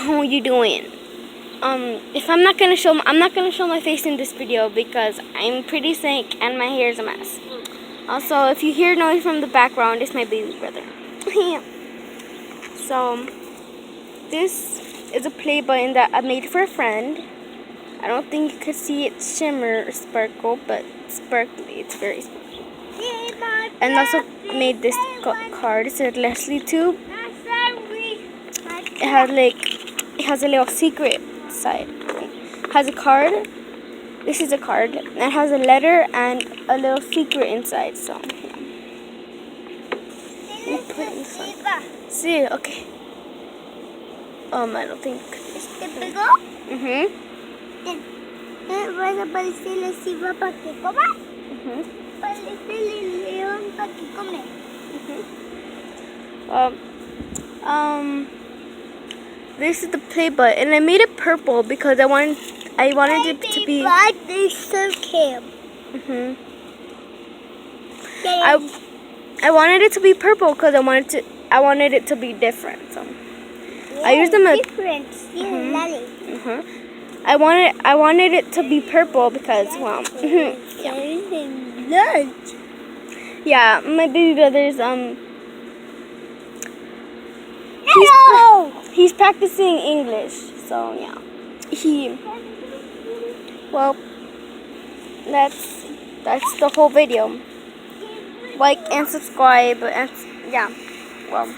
How are you doing? If I'm not gonna show my face in this video because I'm pretty sick and my hair is a mess. Also, if you hear noise from the background, it's my baby brother. So, this is a play button that I made for a friend. I don't think you could see it shimmer or sparkle, but sparkly. It's very sparkly. And also made this card. It said Leslie tube. It has a little secret side. It has a card. This is a card. It has a letter and a little secret inside. So yeah. Put it inside. See, okay. I don't think. ¿Vas a aparecer la cebra para que coma? Aparece el león para que come. This is the play button, and I made it purple because I wanted it to be. Like this so cute. I wanted it to be purple because I wanted it to be different. So I used them as different. I wanted it to be purple because yeah, my baby brother's he's practicing English, so yeah. That's the whole video. Like and subscribe, and yeah, well.